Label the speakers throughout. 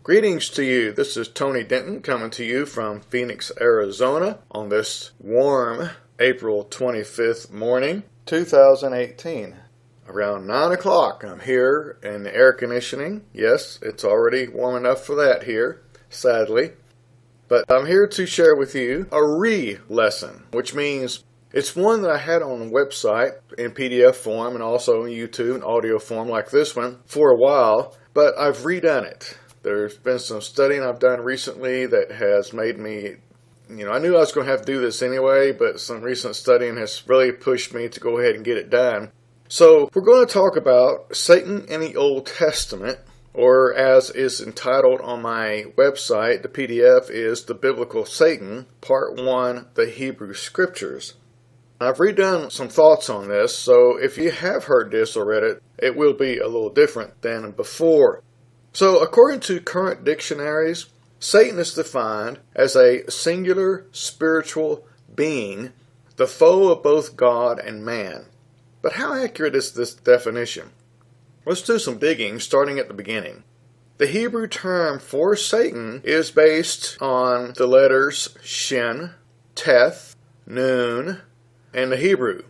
Speaker 1: Greetings to you. This is Tony Denton coming to you from Phoenix, Arizona on this warm April 25th morning, 2018. Around 9 o'clock, I'm here in the air conditioning. Yes, it's already warm enough for that here, sadly. But I'm here to share with you a re-lesson, which means it's one that I had on the website in PDF form and also on YouTube in audio form like this one for a while, but I've redone it. There's been some studying I've done recently that has made me, I knew I was going to have to do this anyway, but some recent studying has really pushed me to go ahead and get it done. So we're going to talk about Satan in the Old Testament, or as is entitled on my website, the PDF is The Biblical Satan, Part 1, The Hebrew Scriptures. I've redone some thoughts on this, so if you have heard this or read it, it will be a little different than before. So, according to current dictionaries, Satan is defined as a singular spiritual being, the foe of both God and man. But how accurate is this definition? Let's do some digging, starting at the beginning. The Hebrew term for Satan is based on the letters Shin, Teth, Nun, and the Hebrew.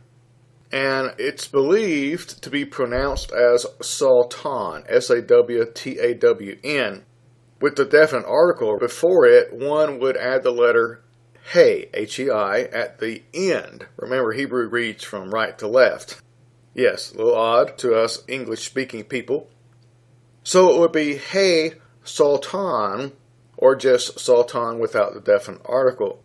Speaker 1: And it's believed to be pronounced as Satan, S-A-W-T-A-W-N. With the definite article before it, one would add the letter Hei, H-E-I, at the end. Remember, Hebrew reads from right to left. Yes, a little odd to us English-speaking people. So it would be Hei Sultan, or just Sultan without the definite article.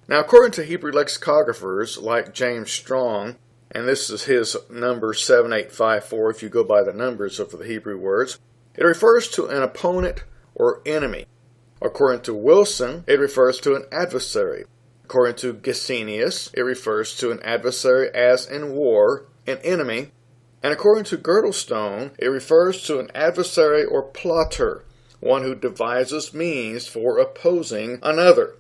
Speaker 1: Now, according to Hebrew lexicographers like James Strong, and this is his number 7854 if you go by the numbers of the Hebrew words, it refers to an opponent or enemy. According to Wilson, it refers to an adversary. According to Gesenius, it refers to an adversary as in war, an enemy. And according to Girdlestone, it refers to an adversary or plotter, one who devises means for opposing another.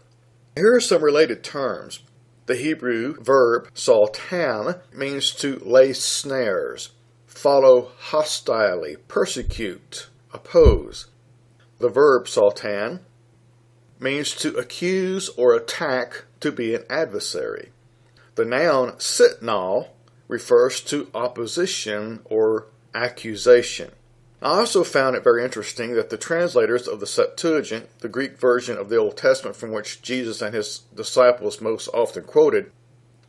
Speaker 1: Here are some related terms. The Hebrew verb sultan means to lay snares, follow hostilely, persecute, oppose. The verb sultan means to accuse or attack, to be an adversary. The noun sitnal refers to opposition or accusation. I also found it very interesting that the translators of the Septuagint, the Greek version of the Old Testament from which Jesus and his disciples most often quoted,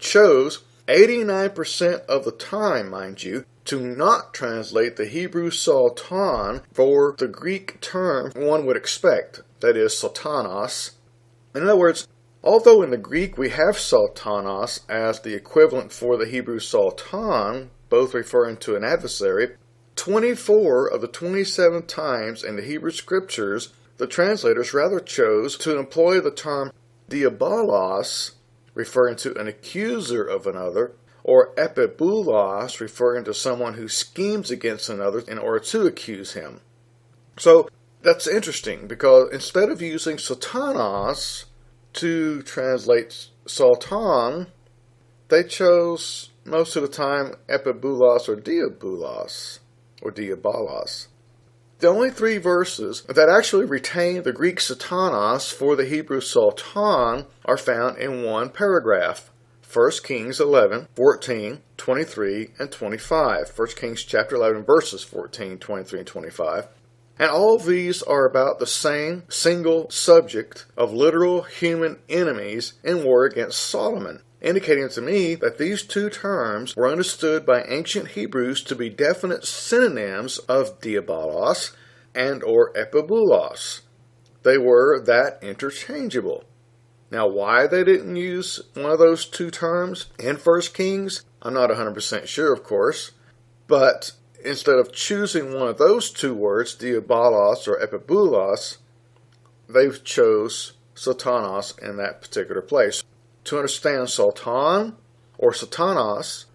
Speaker 1: chose 89% of the time, mind you, to not translate the Hebrew sultan for the Greek term one would expect, that is, sultanos. In other words, although in the Greek we have sultanos as the equivalent for the Hebrew sultan, both referring to an adversary, 24 of the 27 times in the Hebrew Scriptures, the translators rather chose to employ the term diabolos, referring to an accuser of another, or epibulos, referring to someone who schemes against another in order to accuse him. So that's interesting, because instead of using satanas to translate sultan, they chose most of the time epibulos or diabolos. Or diabolos. The only three verses that actually retain the Greek satanas for the Hebrew sultan are found in one paragraph. 1 Kings 11, 14, 23, and 25. 1 Kings chapter 11, verses 14, 23, and 25. And all of these are about the same single subject of literal human enemies in war against Solomon, indicating to me that these two terms were understood by ancient Hebrews to be definite synonyms of diabolos and or epibulos. They were that interchangeable. Now, why they didn't use one of those two terms in 1 Kings, I'm not 100% sure, of course, but instead of choosing one of those two words, diabolos or epibulos, they chose satanas in that particular place. To understand sultan or satanas,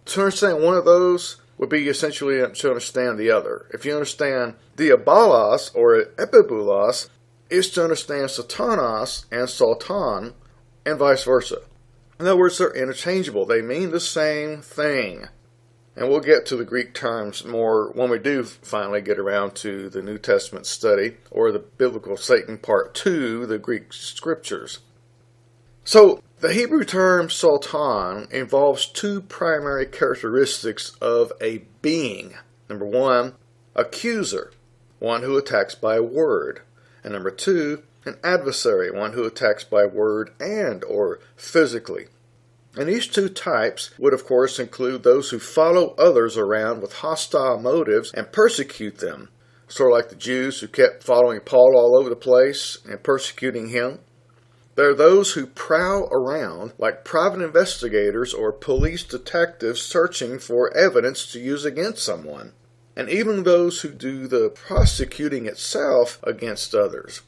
Speaker 1: to understand one of those would be essentially to understand the other. If you understand diabolos or epibulos, it's to understand satanas and sultan, and vice versa. In other words, they're interchangeable. They mean the same thing. And we'll get to the Greek terms more when we do finally get around to the New Testament study, or the Biblical Satan Part 2, the Greek Scriptures. So, the Hebrew term Sultan involves two primary characteristics of a being. Number one, accuser, one who attacks by word. And number two, an adversary, one who attacks by word and or physically. And these two types would of course include those who follow others around with hostile motives and persecute them, sort of like the Jews who kept following Paul all over the place and persecuting him. There are those who prowl around like private investigators or police detectives searching for evidence to use against someone, and even those who do the prosecuting itself against others.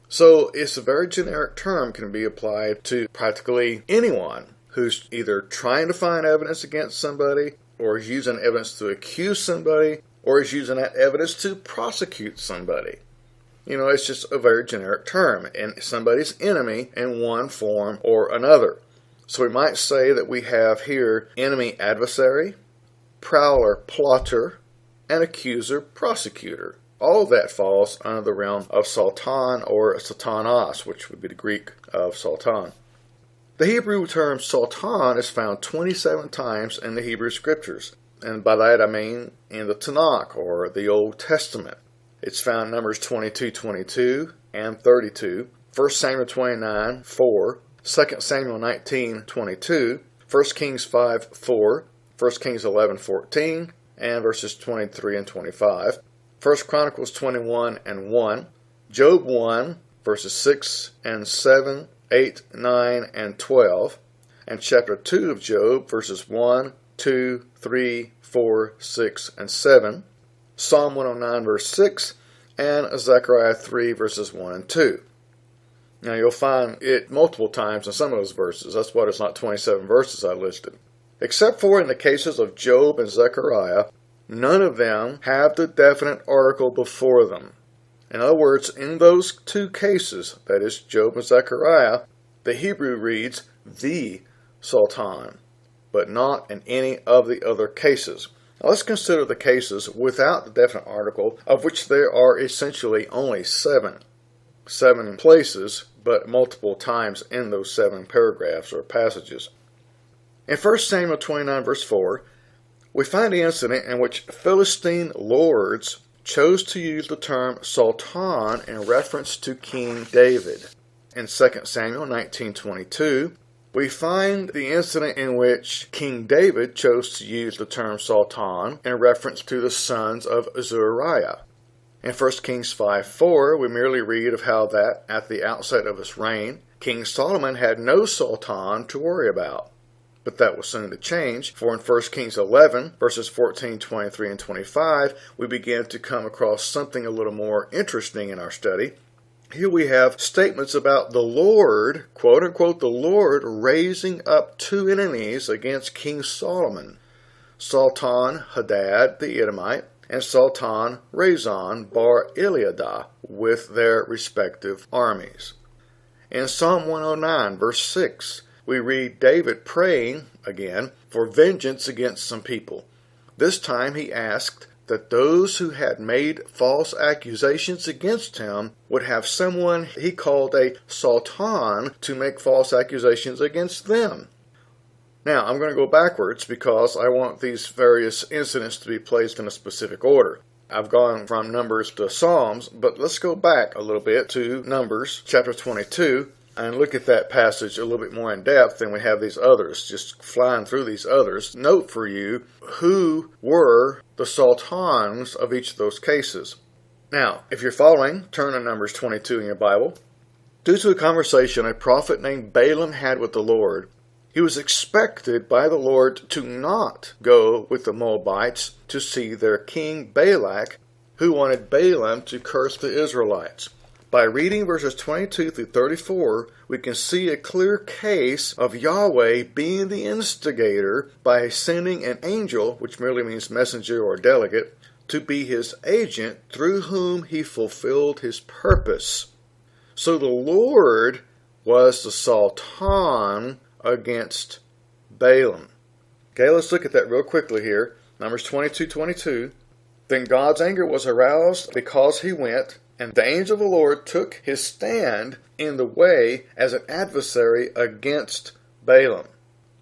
Speaker 1: So it's a very generic term, can be applied to practically anyone who's either trying to find evidence against somebody, or is using evidence to accuse somebody, or is using that evidence to prosecute somebody. You know, it's just a very generic term, and somebody's enemy in one form or another. So we might say that we have here enemy adversary, prowler plotter, and accuser prosecutor. All of that falls under the realm of Sultan or Satanas, which would be the Greek of Sultan. The Hebrew term Sultan is found 27 times in the Hebrew Scriptures, and by that I mean in the Tanakh, or the Old Testament. It's found in Numbers 22:22 and 32, 1 Samuel 29:4, 2 Samuel 19:22, 1 Kings 5:4, 1 Kings 11:14, and verses 23 and 25, 1 Chronicles 21:1, Job 1, verses 6 and 7, 8, 9, and 12, and chapter 2 of Job, verses 1, 2, 3, 4, 6, and 7, Psalm 109, verse 6, and Zechariah 3, verses 1 and 2. Now you'll find it multiple times in some of those verses. That's why there's not 27 verses I listed. Except for in the cases of Job and Zechariah, none of them have the definite article before them. In other words, in those two cases, that is Job and Zechariah, the Hebrew reads the Sultan, but not in any of the other cases. Now let's consider the cases without the definite article, of which there are essentially only 7. 7 places, but multiple times in those 7 paragraphs or passages. In 1 Samuel 29, verse 4, we find the incident in which Philistine lords chose to use the term Sultan in reference to King David. In 2 Samuel 19:22, we find the incident in which King David chose to use the term Sultan in reference to the sons of Zeruiah. In 1 Kings 5:4, we merely read of how that, at the outset of his reign, King Solomon had no Sultan to worry about. But that was soon to change, for in 1 Kings 11, verses 14, 23, and 25, we begin to come across something a little more interesting in our study. Here we have statements about the Lord, quote unquote, the Lord raising up 2 enemies against King Solomon, Sultan Hadad the Edomite, and Sultan Rezon bar Eliadah, with their respective armies. In Psalm 109, verse 6, we read David praying, again, for vengeance against some people. This time he asked that those who had made false accusations against him would have someone he called a sultan to make false accusations against them. Now, I'm going to go backwards because I want these various incidents to be placed in a specific order. I've gone from Numbers to Psalms, but let's go back a little bit to Numbers chapter 22 and look at that passage a little bit more in depth than we have these others, just flying through these others. Note for you who were the sultans of each of those cases. Now, if you're following, turn to Numbers 22 in your Bible. Due to a conversation a prophet named Balaam had with the Lord, he was expected by the Lord to not go with the Moabites to see their king Balak, who wanted Balaam to curse the Israelites. By reading verses 22 through 34, we can see a clear case of Yahweh being the instigator by sending an angel, which merely means messenger or delegate, to be his agent through whom he fulfilled his purpose. So the Lord was the Sultan against Balaam. Okay, let's look at that real quickly here. Numbers 22:22. Then God's anger was aroused because he went, and the angel of the Lord took his stand in the way as an adversary against Balaam.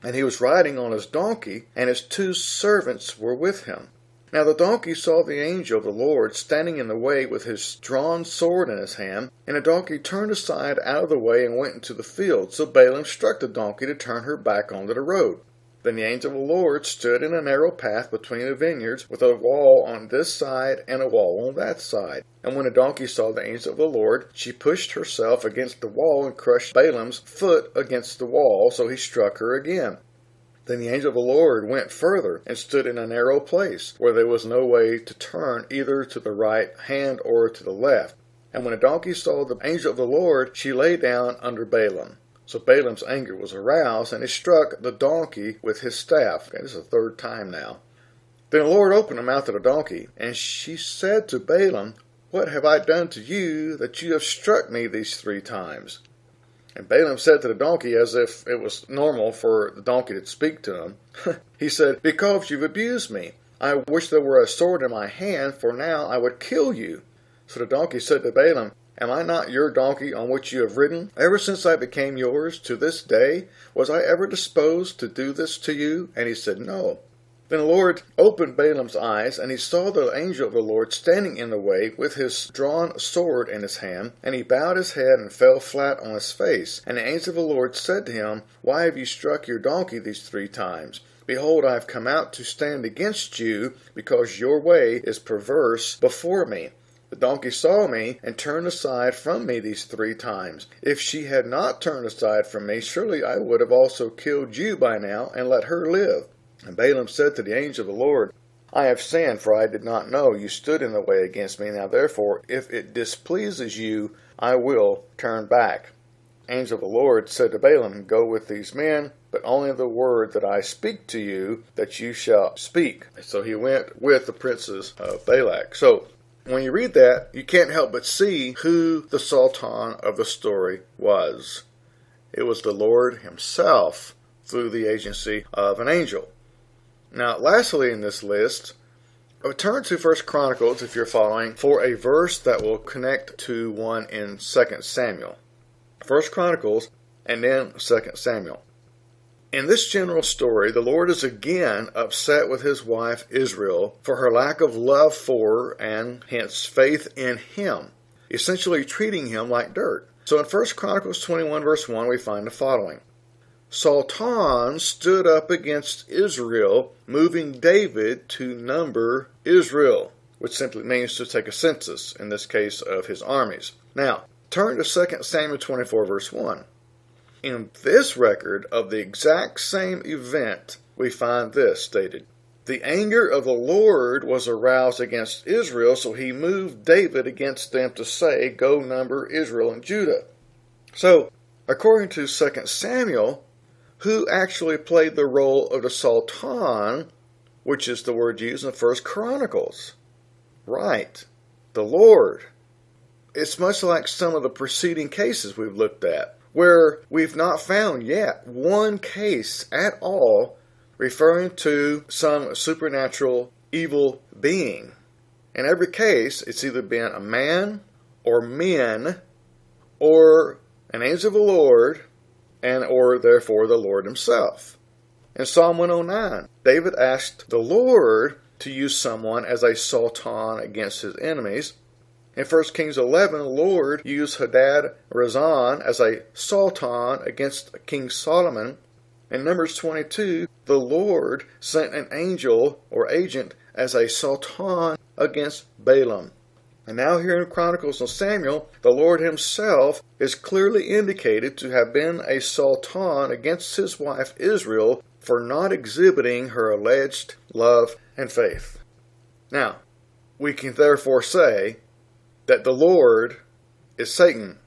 Speaker 1: And he was riding on his donkey, and his 2 servants were with him. Now the donkey saw the angel of the Lord standing in the way with his drawn sword in his hand, and the donkey turned aside out of the way and went into the field. So Balaam struck the donkey to turn her back onto the road. Then the angel of the Lord stood in a narrow path between the vineyards, with a wall on this side and a wall on that side. And when the donkey saw the angel of the Lord, she pushed herself against the wall and crushed Balaam's foot against the wall, so he struck her again. Then the angel of the Lord went further and stood in a narrow place, where there was no way to turn either to the right hand or to the left. And when the donkey saw the angel of the Lord, she lay down under Balaam. So Balaam's anger was aroused, and he struck the donkey with his staff. Okay, this is the 3rd time now. Then the Lord opened the mouth of the donkey, and she said to Balaam, "What have I done to you that you have struck me these 3 times?" And Balaam said to the donkey, as if it was normal for the donkey to speak to him, he said, "Because you've abused me. I wish there were a sword in my hand, for now I would kill you." So the donkey said to Balaam, "Am I not your donkey on which you have ridden? Ever since I became yours to this day, was I ever disposed to do this to you?" And he said, "No." Then the Lord opened Balaam's eyes, and he saw the angel of the Lord standing in the way with his drawn sword in his hand, and he bowed his head and fell flat on his face. And the angel of the Lord said to him, "Why have you struck your donkey these 3 times? Behold, I have come out to stand against you, because your way is perverse before me. The donkey saw me and turned aside from me these 3 times. If she had not turned aside from me, surely I would have also killed you by now and let her live." And Balaam said to the angel of the Lord, "I have sinned, for I did not know you stood in the way against me. Now therefore, if it displeases you, I will turn back." The angel of the Lord said to Balaam, "Go with these men, but only the word that I speak to you, that you shall speak." So he went with the princes of Balak. So when you read that, you can't help but see who the Sultan of the story was. It was the Lord himself through the agency of an angel. Now, lastly in this list, turn to 1 Chronicles, if you're following, for a verse that will connect to one in 2 Samuel. 1 Chronicles and then 2 Samuel. In this general story, the Lord is again upset with his wife Israel for her lack of love for and hence faith in him, essentially treating him like dirt. So in 1 Chronicles 21 verse 1 we find the following. Sultan stood up against Israel, moving David to number Israel, which simply means to take a census, in this case of his armies. Now, turn to 2 Samuel 24 verse 1. In this record of the exact same event, we find this stated. The anger of the Lord was aroused against Israel, so he moved David against them to say, "Go number Israel and Judah." So, according to 2 Samuel, who actually played the role of the Sultan, which is the word used in 1 Chronicles? Right, the Lord. It's much like some of the preceding cases we've looked at, where we've not found yet one case at all referring to some supernatural evil being. In every case, it's either been a man or men or an angel of the Lord and or therefore the Lord himself. In Psalm 109, David asked the Lord to use someone as a sultan against his enemies. In 1 Kings 11, the Lord used Hadad Razan as a sultan against King Solomon. In Numbers 22, the Lord sent an angel or agent as a sultan against Balaam. And now here in Chronicles of Samuel, the Lord himself is clearly indicated to have been a sultan against his wife Israel for not exhibiting her alleged love and faith. Now, we can therefore say that the Lord is Satan.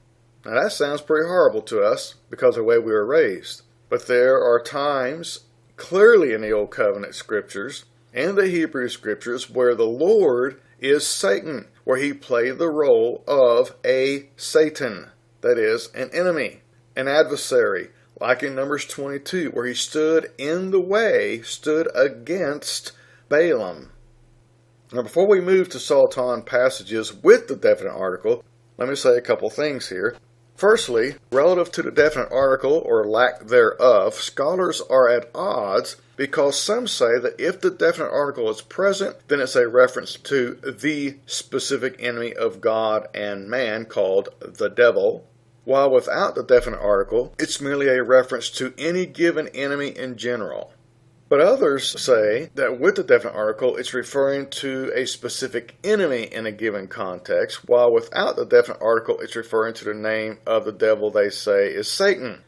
Speaker 1: Now that sounds pretty horrible to us because of the way we were raised. But there are times, clearly in the Old Covenant Scriptures and the Hebrew Scriptures, where the Lord is Satan, where he played the role of a Satan, that is, an enemy, an adversary, like in Numbers 22, where he stood in the way, stood against Balaam. Now, before we move to Sultan passages with the definite article, let me say a couple things here. Firstly, relative to the definite article, or lack thereof, scholars are at odds because some say that if the definite article is present, then it's a reference to the specific enemy of God and man called the devil, while without the definite article, it's merely a reference to any given enemy in general. But others say that with the definite article, it's referring to a specific enemy in a given context, while without the definite article, it's referring to the name of the devil they say is Satan.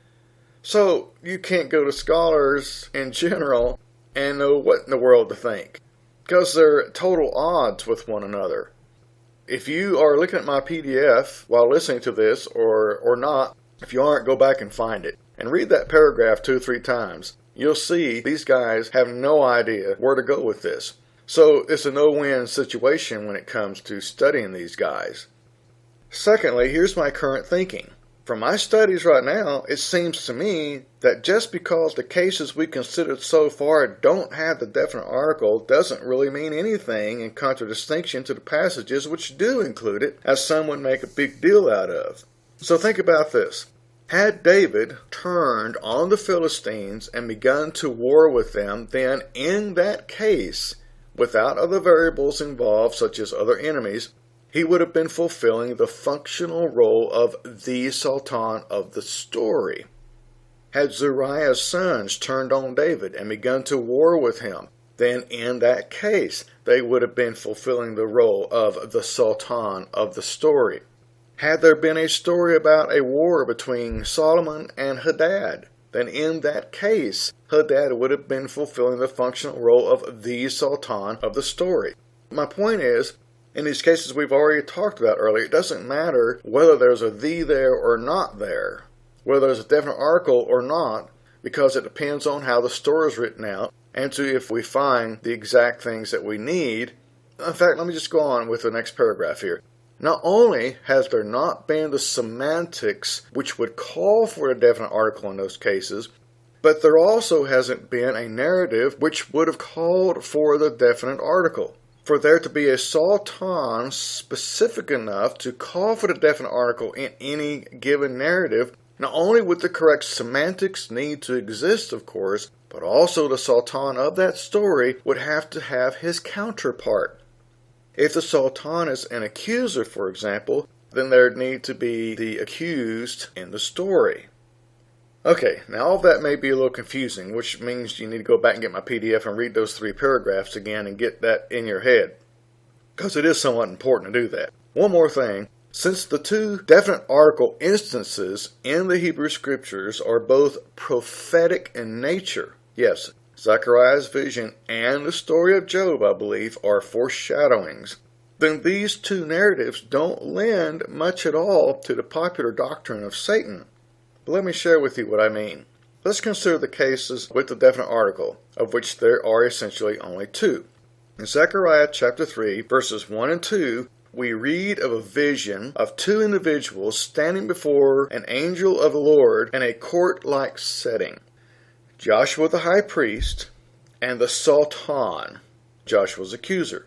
Speaker 1: So you can't go to scholars in general and know what in the world to think, because they're at total odds with one another. If you are looking at my PDF while listening to this, or not, if you aren't, go back and find it, and read that paragraph 2 or 3 times. You'll see these guys have no idea where to go with this. So it's a no-win situation when it comes to studying these guys. Secondly, here's my current thinking. From my studies right now, it seems to me that just because the cases we considered so far don't have the definite article doesn't really mean anything in contradistinction to the passages which do include it, as some would make a big deal out of. So think about this. Had David turned on the Philistines and begun to war with them, then in that case, without other variables involved such as other enemies, he would have been fulfilling the functional role of the Sultan of the story. Had Zeruiah's sons turned on David and begun to war with him, then in that case, they would have been fulfilling the role of the Sultan of the story. Had there been a story about a war between Solomon and Hadad, then in that case, Hadad would have been fulfilling the functional role of the Sultan of the story. My point is, in these cases we've already talked about earlier, it doesn't matter whether there's a "the" there or not there, whether there's a definite article or not, because it depends on how the story is written out, and to if we find the exact things that we need. In fact, let me just go on with the next paragraph here. Not only has there not been the semantics which would call for a definite article in those cases, but there also hasn't been a narrative which would have called for the definite article. For there to be a sultan specific enough to call for the definite article in any given narrative, not only would the correct semantics need to exist, of course, but also the sultan of that story would have to have his counterpart. If the sultan is an accuser, for example, then there'd need to be the accused in the story. Okay, now all of that may be a little confusing, which means you need to go back and get my PDF and read those 3 paragraphs again and get that in your head, because it is somewhat important to do that. One more thing, since the 2 definite article instances in the Hebrew Scriptures are both prophetic in nature, yes, Zechariah's vision and the story of Job, I believe, are foreshadowings, then these 2 narratives don't lend much at all to the popular doctrine of Satan. But let me share with you what I mean. Let's consider the cases with the definite article, of which there are essentially only 2. In Zechariah chapter 3, verses 1 and 2, we read of a vision of 2 individuals standing before an angel of the Lord in a court-like setting. Joshua the high priest, and the Sultan, Joshua's accuser.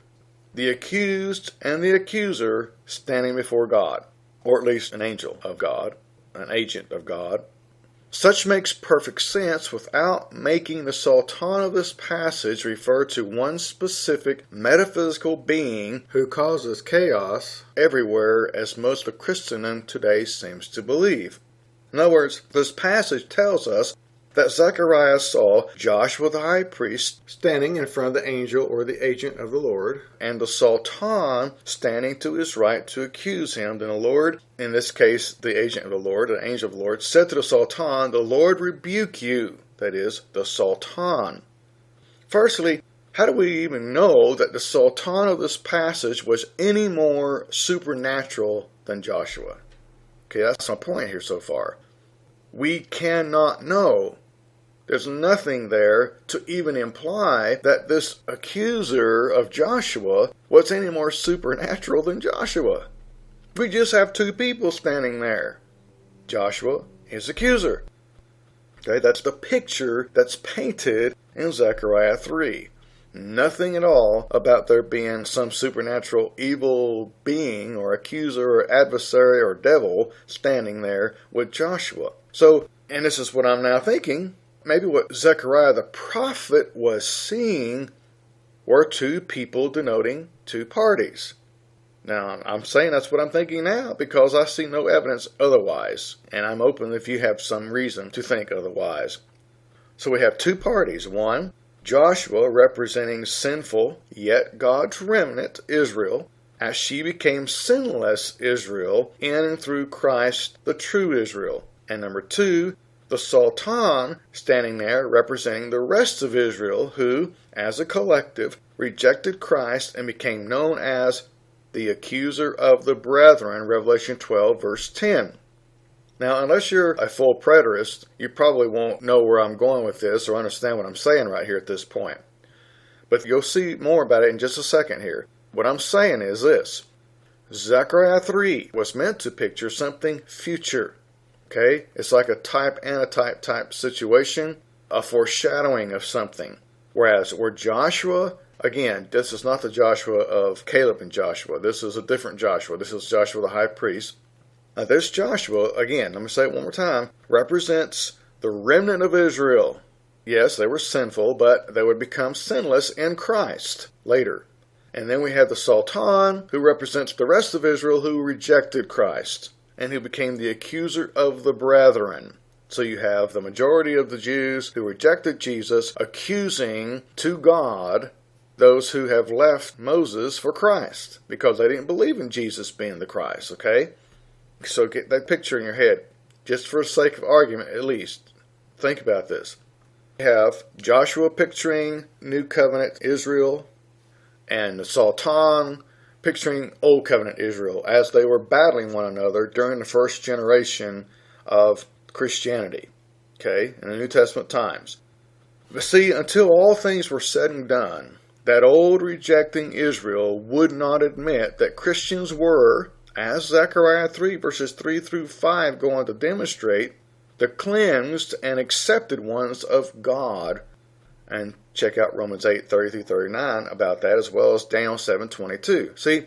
Speaker 1: The accused and the accuser standing before God, or at least an angel of God, an agent of God. Such makes perfect sense without making the Sultan of this passage refer to one specific metaphysical being who causes chaos everywhere, as most of Christendom today seems to believe. In other words, this passage tells us that Zechariah saw Joshua the high priest standing in front of the angel or the agent of the Lord, and the Sultan standing to his right to accuse him. Then the Lord, in this case the agent of the Lord, the angel of the Lord, said to the Sultan, "The Lord rebuke you," that is, the Sultan. Firstly, how do we even know that the Sultan of this passage was any more supernatural than Joshua? Okay, that's my point here so far. We cannot know. There's nothing there to even imply that this accuser of Joshua was any more supernatural than Joshua. We just have 2 people standing there. Joshua, his accuser. Okay, that's the picture that's painted in Zechariah 3. Nothing at all about there being some supernatural evil being or accuser or adversary or devil standing there with Joshua. So, and this is what I'm now thinking, maybe what Zechariah the prophet was seeing were two people denoting two parties. Now, I'm saying that's what I'm thinking now because I see no evidence otherwise, and I'm open if you have some reason to think otherwise. So we have two parties. One, Joshua representing sinful, yet God's remnant, Israel, as she became sinless Israel in and through Christ, the true Israel. And number two, the Sultan standing there representing the rest of Israel who, as a collective, rejected Christ and became known as the accuser of the brethren, Revelation 12, verse 10. Now, unless you're a full preterist, you probably won't know where I'm going with this or understand what I'm saying right here at this point. But you'll see more about it in just a second here. What I'm saying is this. Zechariah 3 was meant to picture something future. Okay? It's like a type-antitype type situation, a foreshadowing of something. Whereas where Joshua, again, this is not the Joshua of Caleb and Joshua. This is a different Joshua. This is Joshua the high priest. Now this Joshua, again, let me say it one more time, represents the remnant of Israel. Yes, they were sinful, but they would become sinless in Christ later. And then we have the Sultan, who represents the rest of Israel who rejected Christ and who became the accuser of the brethren. So you have the majority of the Jews who rejected Jesus accusing to God those who have left Moses for Christ because they didn't believe in Jesus being the Christ, okay? So get that picture in your head, just for the sake of argument at least. Think about this. You have Joshua picturing New Covenant Israel and the Sultan picturing Old Covenant Israel as they were battling one another during the first generation of Christianity, okay, in the New Testament times. But see, until all things were said and done, that old rejecting Israel would not admit that Christians were, as Zechariah 3 verses 3 through 5 go on to demonstrate, the cleansed and accepted ones of God. And check out Romans 8, 30 through 39 about that, as well as Daniel 7, 22. See,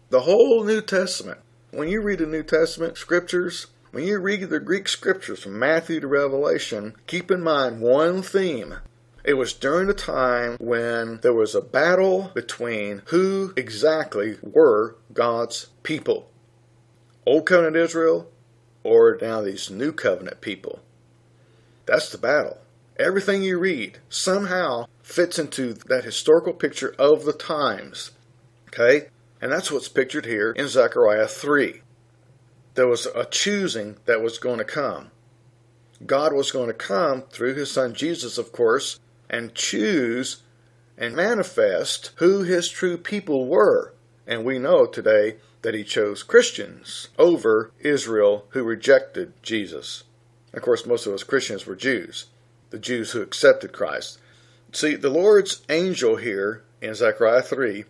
Speaker 1: the whole New Testament, when you read the New Testament scriptures, when you read the Greek scriptures from Matthew to Revelation, keep in mind one theme. It was during the time when there was a battle between who exactly were God's people. Old Covenant Israel or now these New Covenant people. That's the battle. Everything you read somehow fits into that historical picture of the times. Okay? And that's what's pictured here in Zechariah 3. There was a choosing that was going to come. God was going to come through his son Jesus, of course, and choose and manifest who his true people were. And we know today that he chose Christians over Israel who rejected Jesus. Of course, most of those Christians were Jews, the Jews who accepted Christ. See, the Lord's angel here in Zechariah 3,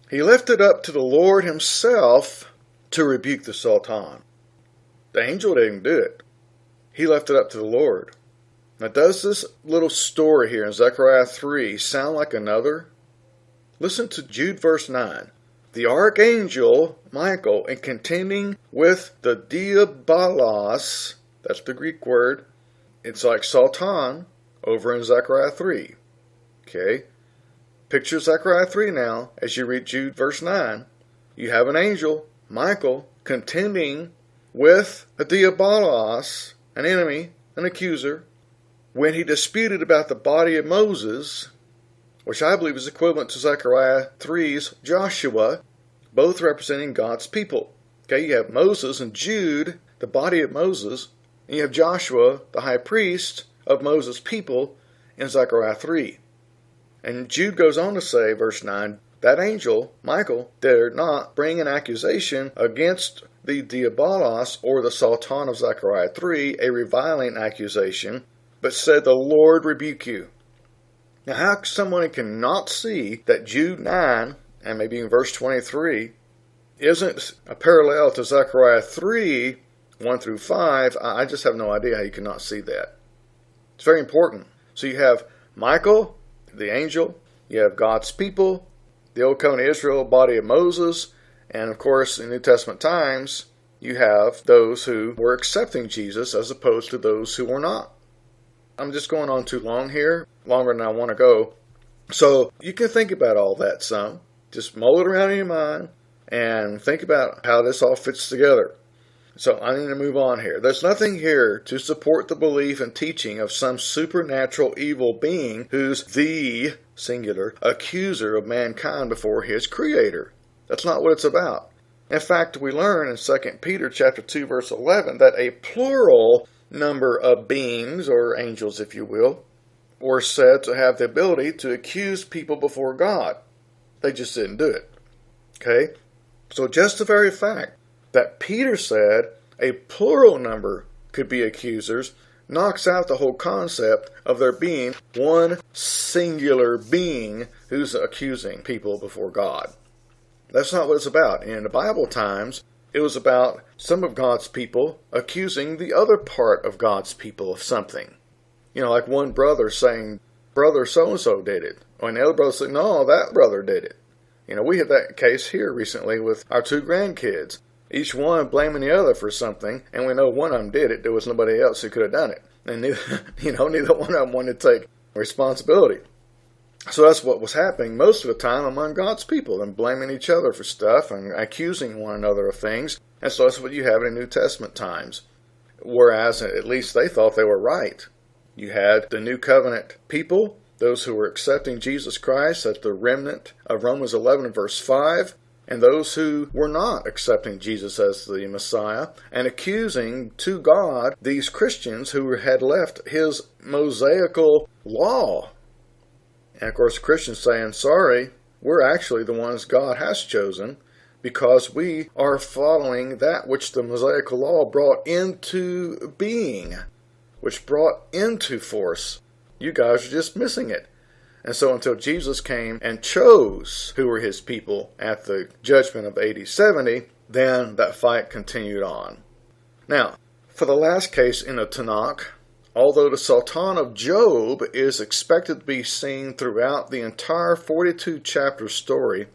Speaker 1: he lifted up to the Lord himself to rebuke the Sultan. The angel didn't do it. He left it up to the Lord. Now, does this little story here in Zechariah 3 sound like another? Listen to Jude verse 9. The archangel Michael, in contending with the diabolos, that's the Greek word, it's like Sultan over in Zechariah 3. Okay? Picture Zechariah 3 now as you read Jude verse 9. You have an angel, Michael, contending with a diabolos, an enemy, an accuser, when he disputed about the body of Moses, which I believe is equivalent to Zechariah 3's Joshua, both representing God's people. Okay, you have Moses and Jude, the body of Moses, and you have Joshua, the high priest of Moses' people, in Zechariah 3. And Jude goes on to say, verse 9, that angel, Michael, dared not bring an accusation against the diabolos, or the Sultan of Zechariah 3, a reviling accusation, but said, the Lord rebuke you. Now, how someone cannot see that Jude 9, and maybe in verse 23, isn't a parallel to Zechariah 3, 1 through 5, I just have no idea how you cannot see that. It's very important. So you have Michael, the angel, You have God's people, the Old Covenant Israel, body of Moses, and of course in New Testament times, you have those who were accepting Jesus as opposed to those who were not. I'm just going on too long here, longer than I want to go. So you can think about all that some. Just mull it around in your mind and think about how this all fits together. So I need to move on here. There's nothing here to support the belief and teaching of some supernatural evil being who's the, singular, accuser of mankind before his creator. That's not what it's about. In fact, we learn in 2 Peter chapter 2, verse 11, that a plural number of beings, or angels if you will, were said to have the ability to accuse people before God. They just didn't do it. Okay? So just the very fact that Peter said a plural number could be accusers knocks out the whole concept of there being one singular being who's accusing people before God. That's not what it's about. In the Bible times, it was about some of God's people accusing the other part of God's people of something. You know, like one brother saying, brother so-and-so did it. Or the other brother saying, no, that brother did it. You know, we had that case here recently with our two grandkids. Each one blaming the other for something, and we know one of them did it. There was nobody else who could have done it. And neither one of them wanted to take responsibility. So that's what was happening most of the time among God's people, and blaming each other for stuff and accusing one another of things. And so that's what you have in New Testament times. Whereas at least they thought they were right. You had the New Covenant people, those who were accepting Jesus Christ as the remnant of Romans 11 and verse 5, and those who were not accepting Jesus as the Messiah, and accusing to God these Christians who had left his Mosaical law. And of course, Christians saying, sorry, we're actually the ones God has chosen because we are following that which the Mosaical law brought into being, which brought into force. You guys are just missing it. And so until Jesus came and chose who were his people at the judgment of AD 70, then that fight continued on. Now, for the last case in the Tanakh, although the Sultan of Job is expected to be seen throughout the entire 42-chapter story,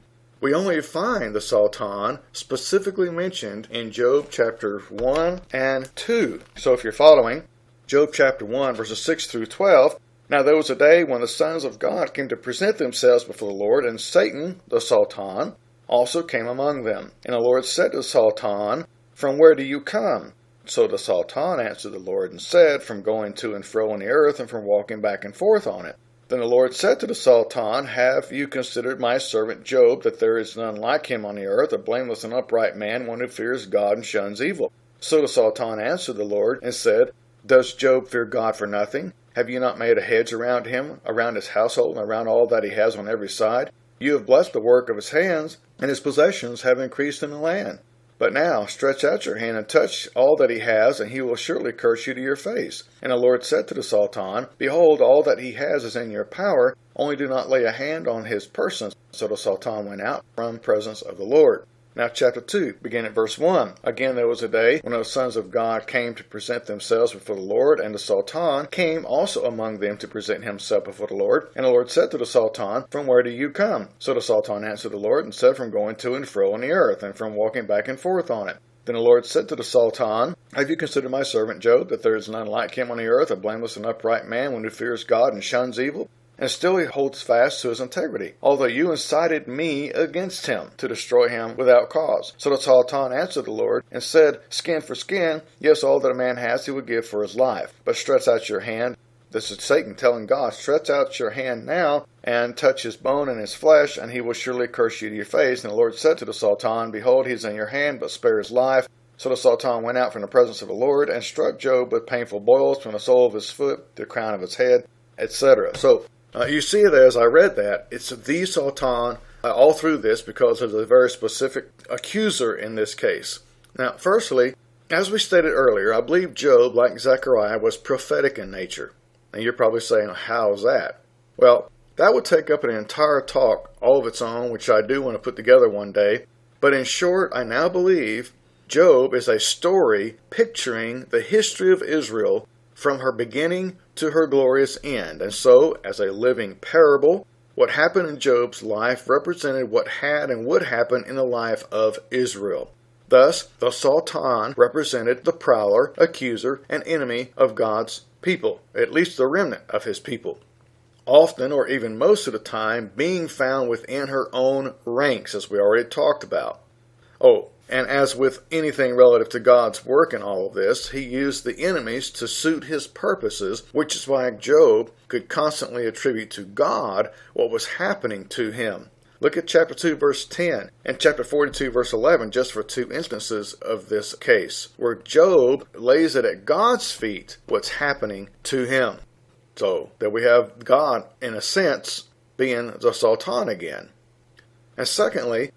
Speaker 1: we only find the Sultan specifically mentioned in Job chapter 1 and 2. So if you're following, Job chapter 1 verses 6 through 12, now there was a day when the sons of God came to present themselves before the Lord, and Satan, the Sultan, also came among them. And the Lord said to the Sultan, from where do you come? So the Sultan answered the Lord and said, from going to and fro on the earth and from walking back and forth on it. Then the Lord said to the Sultan, have you considered my servant Job, that there is none like him on the earth, a blameless and upright man, one who fears God and shuns evil? So the Sultan answered the Lord and said, does Job fear God for nothing? Have you not made a hedge around him, around his household, and around all that he has on every side? You have blessed the work of his hands, and his possessions have increased in the land. But now stretch out your hand and touch all that he has, and he will surely curse you to your face. And the Lord said to the Sultan, behold, all that he has is in your power, only do not lay a hand on his person. So the Sultan went out from the presence of the Lord. Now chapter 2, beginning at verse 1. Again there was a day when the sons of God came to present themselves before the Lord, and the Sultan came also among them to present himself before the Lord. And the Lord said to the Sultan, from where do you come? So the Sultan answered the Lord and said, from going to and fro on the earth, and from walking back and forth on it. Then the Lord said to the Sultan, have you considered my servant Job, that there is none like him on the earth, a blameless and upright man, one who fears God and shuns evil? And still he holds fast to his integrity, although you incited me against him to destroy him without cause. So the Sultan answered the Lord and said, skin for skin, yes, all that a man has he would give for his life. But stretch out your hand. This is Satan telling God, stretch out your hand now and touch his bone and his flesh, and he will surely curse you to your face. And the Lord said to the Sultan, behold, he is in your hand, but spare his life. So the Sultan went out from the presence of the Lord and struck Job with painful boils from the sole of his foot to the crown of his head, etc. So you see it as I read that. It's the Sultan all through this because of the very specific accuser in this case. Now, firstly, as we stated earlier, I believe Job, like Zechariah, was prophetic in nature. And you're probably saying, how is that? Well, that would take up an entire talk all of its own, which I do want to put together one day. But in short, I now believe Job is a story picturing the history of Israel from her beginning to her glorious end. And so, as a living parable, What happened in Job's life represented what had and would happen in the life of Israel. Thus, the Sultan represented the prowler, accuser, and enemy of God's people, at least the remnant of his people. Often, or even most of the time, being found within her own ranks, as we already talked about. Oh, and as with anything relative to God's work in all of this, he used the enemies to suit his purposes, which is why Job could constantly attribute to God what was happening to him. Look at chapter 2, verse 10, and chapter 42, verse 11, just for two instances of this case, where Job lays it at God's feet what's happening to him. So that we have God, in a sense, being the Sultan again. And secondly,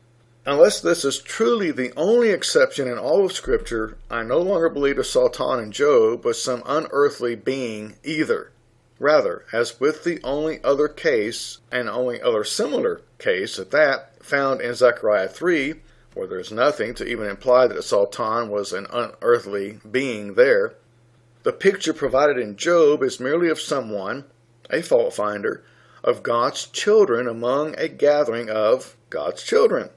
Speaker 1: unless this is truly the only exception in all of Scripture, I no longer believe the Sultan in Job was some unearthly being either. Rather, as with the only other case, and only other similar case at that, found in Zechariah 3, where there's nothing to even imply that the Sultan was an unearthly being there, the picture provided in Job is merely of someone, a fault finder, of God's children among a gathering of God's children.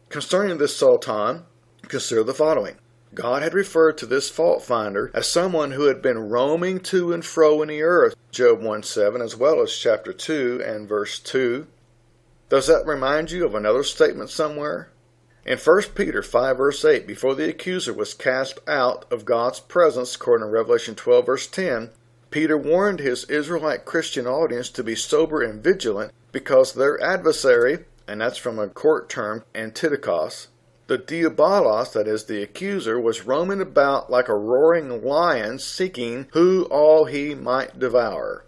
Speaker 1: Concerning this Sultan, consider the following. God had referred to this fault finder as someone who had been roaming to and fro in the earth, Job 1:7, as well as chapter 2 and verse 2. Does that remind you of another statement somewhere? In 1 Peter 5 verse 8, before the accuser was cast out of God's presence, according to Revelation 12 verse 10, Peter warned his Israelite Christian audience to be sober and vigilant because their adversary, and that's from a court term, Antidikos, the Diabolos, that is the accuser, was roaming about like a roaring lion seeking who all he might devour.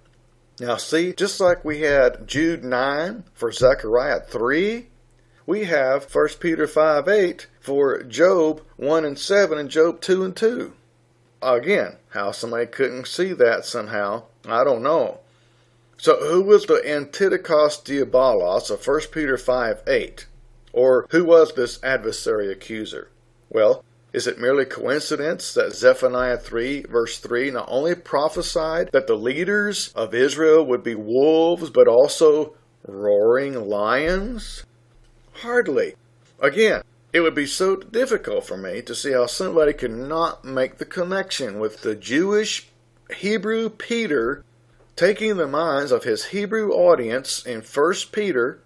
Speaker 1: Now see, just like we had Jude 9 for Zechariah 3, we have 1 Peter 5:8 for Job 1 and 7 and Job 2 and 2. Again, how somebody couldn't see that somehow, I don't know. So who was the Antidikos Diabolos of 1 Peter 5:8? Or who was this adversary accuser? Well, is it merely coincidence that Zephaniah 3 verse 3 not only prophesied that the leaders of Israel would be wolves, but also roaring lions? Hardly. Again, it would be so difficult for me to see how somebody could not make the connection with the Jewish Hebrew Peter taking the minds of his Hebrew audience in 1 Peter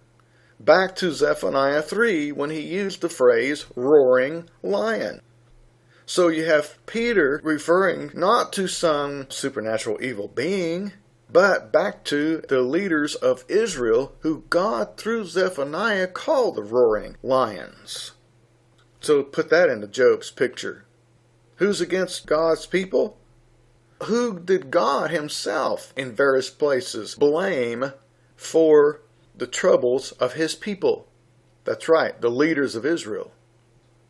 Speaker 1: back to Zephaniah 3 when he used the phrase roaring lion. So you have Peter referring not to some supernatural evil being, but back to the leaders of Israel who God, through Zephaniah, called the roaring lions. So put that into Job's picture. Who's against God's people? Who did God himself in various places blame for the troubles of his people? That's right, the leaders of Israel.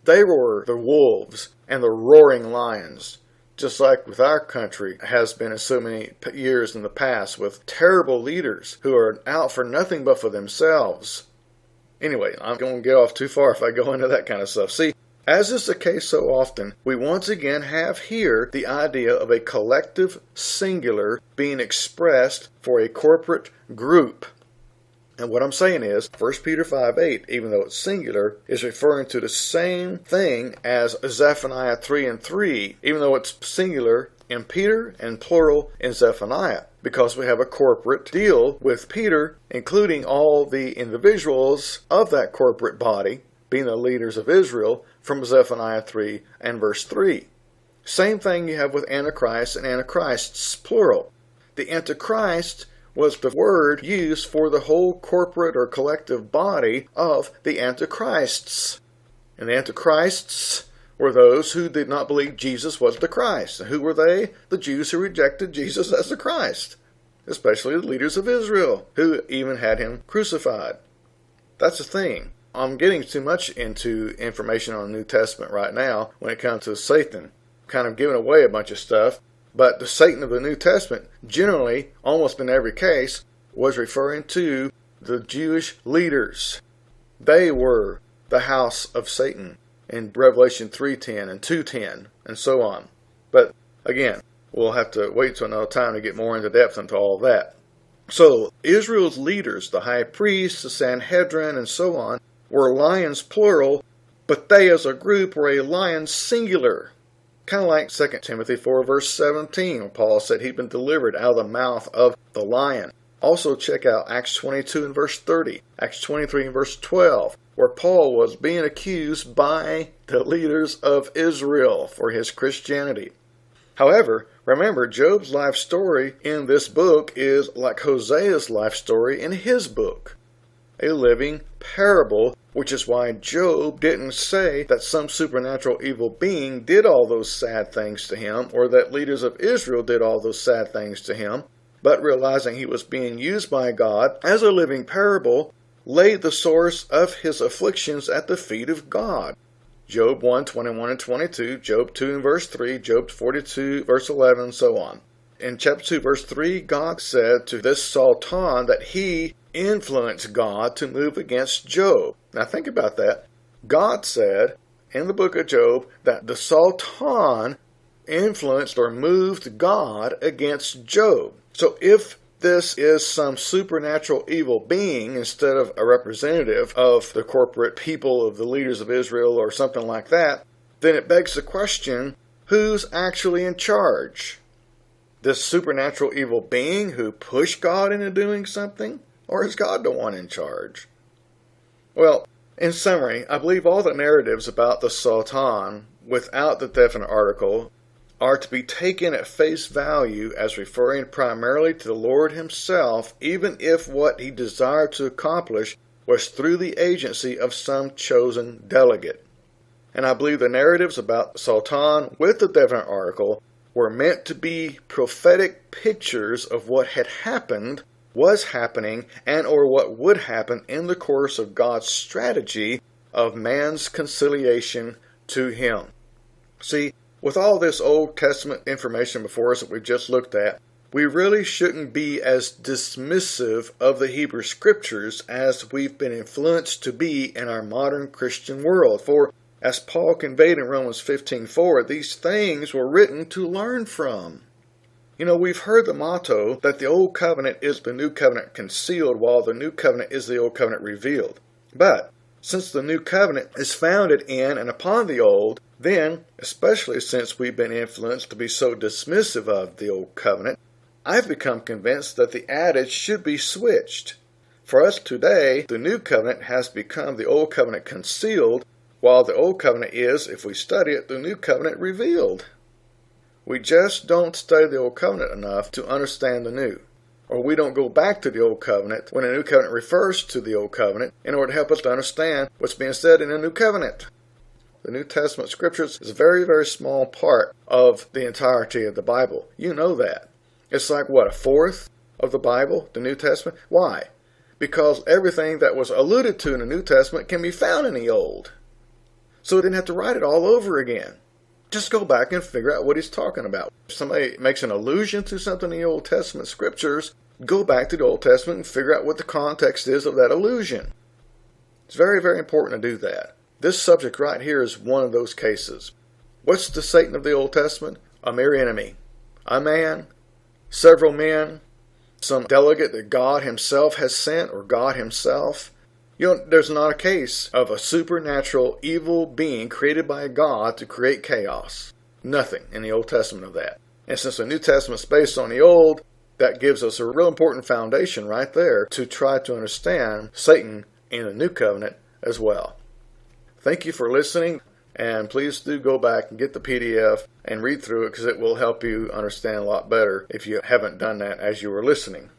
Speaker 1: They were the wolves and the roaring lions. Just like with our country has been in so many years in the past, with terrible leaders who are out for nothing but for themselves. Anyway, I'm going to get off too far if I go into that kind of stuff. See, as is the case so often, we once again have here the idea of a collective singular being expressed for a corporate group. And what I'm saying is, 1 Peter 5:8, even though it's singular, is referring to the same thing as Zephaniah 3 and 3, even though it's singular in Peter and plural in Zephaniah, because we have a corporate deal with Peter, including all the individuals of that corporate body, being the leaders of Israel, from Zephaniah 3 and verse 3. Same thing you have with Antichrist and Antichrists, plural. The Antichrist was the word used for the whole corporate or collective body of the Antichrists. And the Antichrists were those who did not believe Jesus was the Christ. And who were they? The Jews who rejected Jesus as the Christ, especially the leaders of Israel, who even had him crucified. That's the thing. I'm getting too much into information on the New Testament right now when it comes to Satan. Kind of giving away a bunch of stuff. But the Satan of the New Testament, generally, almost in every case, was referring to the Jewish leaders. They were the house of Satan in Revelation 3:10 and 2:10 and so on. But again, we'll have to wait till another time to get more into depth into all of that. So Israel's leaders, the high priests, the Sanhedrin, and so on, were lions plural, but they as a group were a lion singular. Kind of like 2 Timothy 4 verse 17, when Paul said he'd been delivered out of the mouth of the lion. Also check out Acts 22 and verse 30, Acts 23 and verse 12, where Paul was being accused by the leaders of Israel for his Christianity. However, remember, Job's life story in this book is like Hosea's life story in his book, a living parable, which is why Job didn't say that some supernatural evil being did all those sad things to him, or that leaders of Israel did all those sad things to him, but realizing he was being used by God as a living parable, laid the source of his afflictions at the feet of God. Job 1, 21 and 22, Job 2 and verse 3, Job 42, verse 11, and so on. In chapter 2, verse 3, God said to this Sultan that he influenced God to move against Job. Now think about that. God said in the book of Job that the Sultan influenced or moved God against Job. So if this is some supernatural evil being instead of a representative of the corporate people of the leaders of Israel or something like that, then it begs the question, who's actually in charge? This supernatural evil being who pushed God into doing something? Or is God the one in charge? Well, in summary, I believe all the narratives about the Sultan, without the definite article, are to be taken at face value as referring primarily to the Lord himself, even if what he desired to accomplish was through the agency of some chosen delegate. And I believe the narratives about Sultan with the definite article were meant to be prophetic pictures of what had happened, was happening, and or what would happen in the course of God's strategy of man's conciliation to him. See, with all this Old Testament information before us that we've just looked at, we really shouldn't be as dismissive of the Hebrew Scriptures as we've been influenced to be in our modern Christian world. For, as Paul conveyed in Romans 15:4, these things were written to learn from. You know, we've heard the motto that the Old Covenant is the New Covenant concealed, while the New Covenant is the Old Covenant revealed. But, since the New Covenant is founded in and upon the Old, then, especially since we've been influenced to be so dismissive of the Old Covenant, I've become convinced that the adage should be switched. For us today, the New Covenant has become the Old Covenant concealed, while the Old Covenant is, if we study it, the New Covenant revealed. We just don't study the Old Covenant enough to understand the New. Or we don't go back to the Old Covenant when the New Covenant refers to the Old Covenant in order to help us to understand what's being said in the New Covenant. The New Testament Scriptures is a very, very small part of the entirety of the Bible. You know that. It's like, what, a fourth of the Bible, the New Testament? Why? Because everything that was alluded to in the New Testament can be found in the Old. So we didn't have to write it all over again. Just go back and figure out what he's talking about. If somebody makes an allusion to something in the Old Testament Scriptures, go back to the Old Testament and figure out what the context is of that allusion. It's very, very important to do that. This subject right here is one of those cases. What's the Satan of the Old Testament? A mere enemy. A man, several men, some delegate that God himself has sent, or God himself. You know, there's not a case of a supernatural evil being created by God to create chaos. Nothing in the Old Testament of that. And since the New Testament is based on the Old, that gives us a real important foundation right there to try to understand Satan in the New Covenant as well. Thank you for listening, and please do go back and get the PDF and read through it, because it will help you understand a lot better if you haven't done that as you were listening.